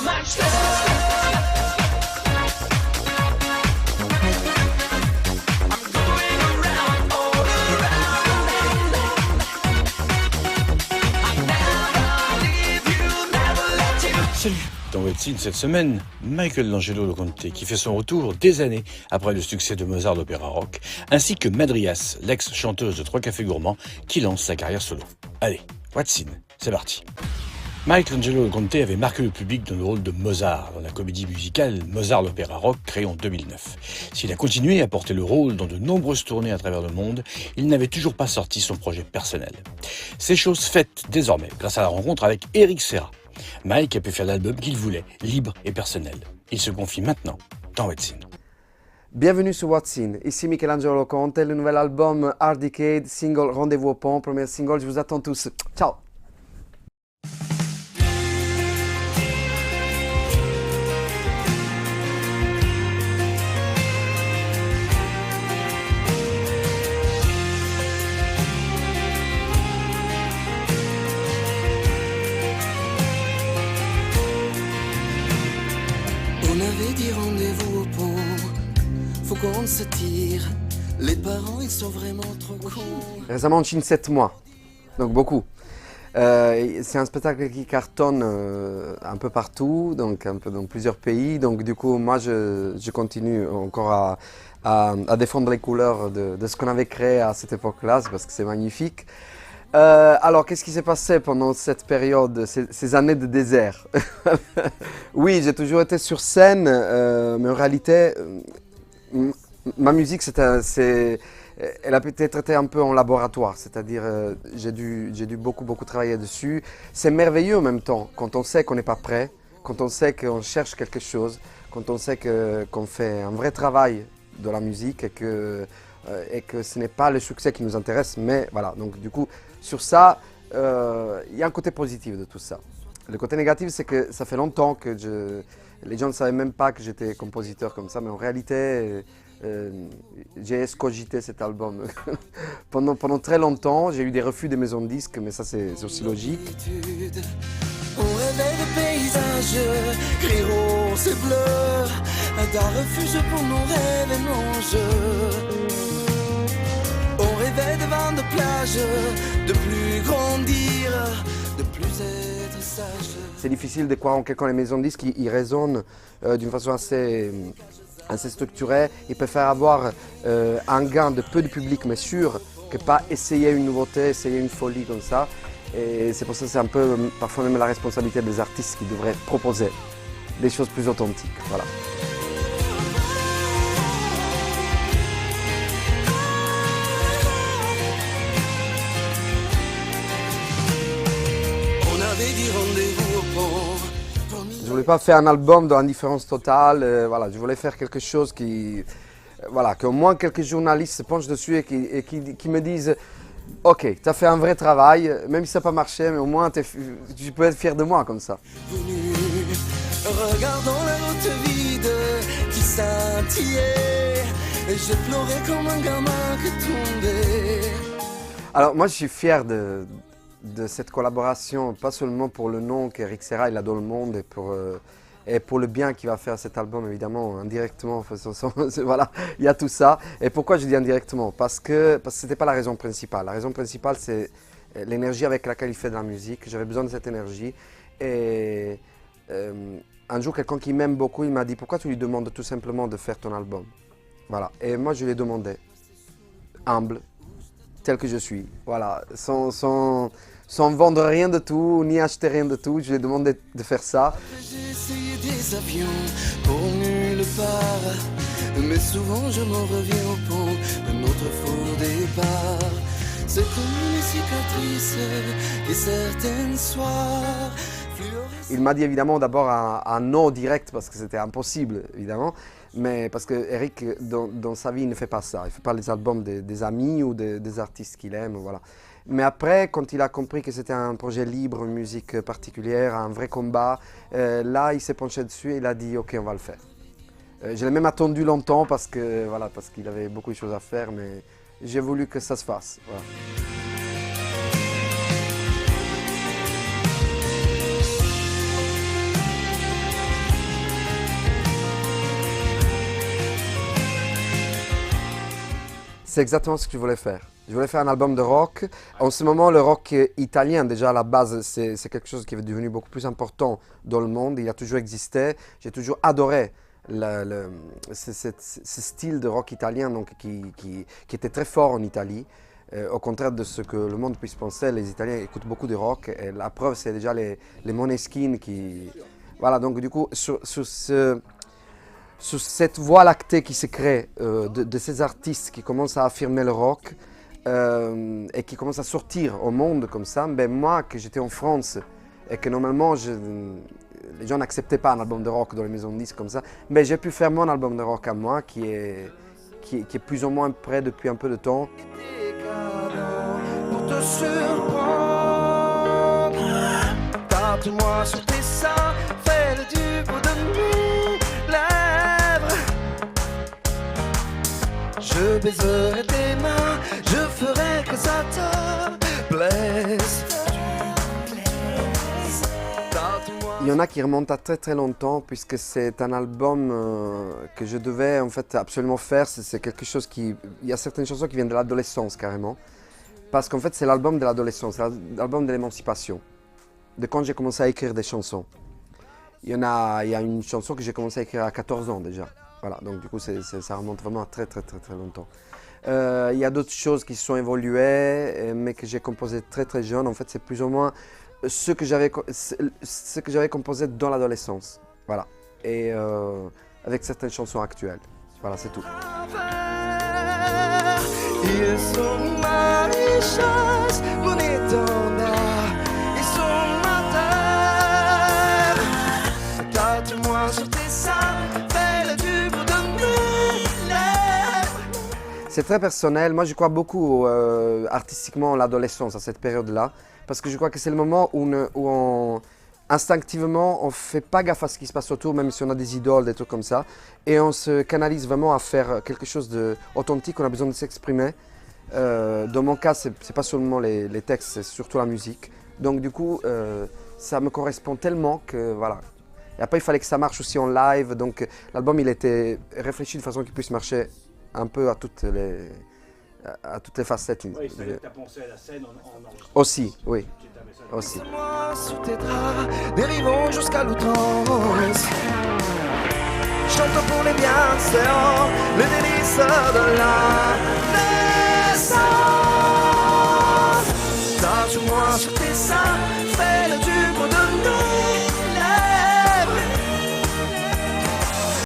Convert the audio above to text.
Salut. Dans What's In cette semaine, Michelangelo Conte qui fait son retour des années après le succès de Mozart d'opéra rock, ainsi que Madrias, l'ex-chanteuse de Trois Cafés Gourmands, qui lance sa carrière solo. Allez, What's In, c'est parti. Michelangelo Conte avait marqué le public dans le rôle de Mozart dans la comédie musicale Mozart l'opéra rock créée en 2009. S'il a continué à porter le rôle dans de nombreuses tournées à travers le monde, il n'avait toujours pas sorti son projet personnel. C'est chose faite désormais grâce à la rencontre avec Eric Serra. Mike a pu faire l'album qu'il voulait, libre et personnel. Il se confie maintenant dans What's In. Bienvenue sur What's In, ici Michelangelo Conte, le nouvel album Hard Decade, single Rendez-vous au pont, premier single, je vous attends tous. Ciao. On avait dit rendez-vous au pont, faut qu'on se tire, les parents ils sont vraiment trop cons. Récemment en Chine 7 mois, donc beaucoup. C'est un spectacle qui cartonne un peu partout, donc un peu dans plusieurs pays. Donc du coup, moi je continue encore à défendre les couleurs de ce qu'on avait créé à cette époque-là, parce que c'est magnifique. Alors, qu'est-ce qui s'est passé pendant cette période, ces années de désert? Oui, j'ai toujours été sur scène, mais en réalité, ma musique, elle a peut-être été un peu en laboratoire, c'est-à-dire j'ai dû beaucoup travailler dessus. C'est merveilleux en même temps, quand on sait qu'on n'est pas prêt, quand on sait qu'on cherche quelque chose, quand on sait qu'on fait un vrai travail de la musique et que ce n'est pas le succès qui nous intéresse, mais voilà, donc du coup, sur ça, il y a un côté positif de tout ça. Le côté négatif, c'est que ça fait longtemps que les gens ne savaient même pas que j'étais compositeur comme ça, mais en réalité, j'ai escogité cet album. pendant très longtemps, j'ai eu des refus des maisons de disques, mais ça c'est aussi logique. On rêvait de paysages, gris, rose et bleu, d'un refuge pour nos rêves et nos jeux. On rêvait de vent de plage, de plus grandir, de plus être sage. C'est difficile de croire en quelqu'un. Les maisons de disques, ils résonnent d'une façon assez structurée. Ils préfèrent avoir un gain de peu de public, mais sûr, que pas essayer une nouveauté, essayer une folie comme ça. Et c'est pour ça que c'est un peu, parfois même la responsabilité des artistes qui devraient proposer des choses plus authentiques. Voilà. Je voulais pas faire un album dans l'indifférence totale, voilà, je voulais faire quelque chose voilà, qu'au moins quelques journalistes se penchent dessus et qui me disent « Ok, tu as fait un vrai travail, même si ça n'a pas marché, mais au moins tu peux être fier de moi comme ça. » Regardons la route vide qui scintillait, et je pleurais comme un gamin qui tombait. Alors moi je suis fier de cette collaboration, pas seulement pour le nom qu'Eric Serra il a dans le monde et pour le bien qu'il va faire à cet album, évidemment, indirectement, voilà, il y a tout ça. Et pourquoi je dis indirectement? Parce que ce n'était pas la raison principale. La raison principale, c'est l'énergie avec laquelle il fait de la musique. J'avais besoin de cette énergie. Et un jour, quelqu'un qui m'aime beaucoup, il m'a dit « Pourquoi tu lui demandes tout simplement de faire ton album ?» Voilà. Et moi, je lui ai demandé, humble, tel que je suis, voilà, sans vendre rien de tout, ni acheter rien de tout, je lui ai demandé de faire ça. J'ai essayé des avions pour nulle part, mais souvent je m'en reviens au pont de notre faux départ. C'est comme une cicatrice et certains soirs. Il m'a dit évidemment d'abord un non direct parce que c'était impossible, évidemment. Mais parce que Eric, dans sa vie, il ne fait pas ça. Il ne fait pas les albums des amis ou des artistes qu'il aime, voilà. Mais après, quand il a compris que c'était un projet libre, une musique particulière, un vrai combat, là, il s'est penché dessus et il a dit « Ok, on va le faire ». Je l'ai même attendu longtemps parce qu'il avait beaucoup de choses à faire, mais j'ai voulu que ça se fasse. Voilà. C'est exactement ce que je voulais faire. Je voulais faire un album de rock. En ce moment, le rock italien, déjà à la base, c'est quelque chose qui est devenu beaucoup plus important dans le monde. Il a toujours existé. J'ai toujours adoré ce style de rock italien donc, qui était très fort en Italie. Au contraire de ce que le monde puisse penser, les Italiens écoutent beaucoup de rock. Et la preuve, c'est déjà les Måneskin qui... Voilà, donc du coup, sur cette voie lactée qui se crée de ces artistes qui commencent à affirmer le rock et qui commencent à sortir au monde comme ça, ben moi, que j'étais en France et que normalement les gens n'acceptaient pas un album de rock dans les maisons de disques comme ça, ben j'ai pu faire mon album de rock à moi qui est plus ou moins prêt depuis un peu de temps. Pour te surprendre, tarte-moi sur tes seins, fais le dupe de mes lèvres. Je baiserai tes mains, je ferai que ça te plaise. Il y en a qui remontent à très très longtemps puisque c'est un album que je devais en fait absolument faire. C'est quelque chose qui... Il y a certaines chansons qui viennent de l'adolescence carrément. Parce qu'en fait c'est l'album de l'adolescence, l'album de l'émancipation. De quand j'ai commencé à écrire des chansons. Il y a une chanson que j'ai commencé à écrire à 14 ans déjà. Voilà, donc du coup ça remonte vraiment à très très très très longtemps. Il y a d'autres choses qui se sont évoluées mais que j'ai composées très très jeune. En fait c'est plus ou moins ce que j'avais composé dans l'adolescence, voilà, et avec certaines chansons actuelles, voilà, c'est tout. Ils sont ma richesse, mon étendard, ils sont ma terre. Tarte-moi sur tes seins, fais le dupe de mes lèvres. C'est très personnel, moi je crois beaucoup artistiquement à l'adolescence, à cette période-là. Parce que je crois que c'est le moment où instinctivement, on ne fait pas gaffe à ce qui se passe autour, même si on a des idoles, des trucs comme ça. Et on se canalise vraiment à faire quelque chose d'authentique, on a besoin de s'exprimer. Dans mon cas, ce n'est pas seulement les textes, c'est surtout la musique. Donc du coup, ça me correspond tellement que voilà. Et après, il fallait que ça marche aussi en live. Donc l'album, il était réfléchi de façon qu'il puisse marcher un peu à toutes les facettes. Oui, il fallait que tu as pensé à la scène en enregistrement. Aussi, oui. Aussi. Moi sous tes draps, dérivons jusqu'à l'outrance. Chantons pour les bienséants, le délice de la naissance. Tâche-moi sur tes seins.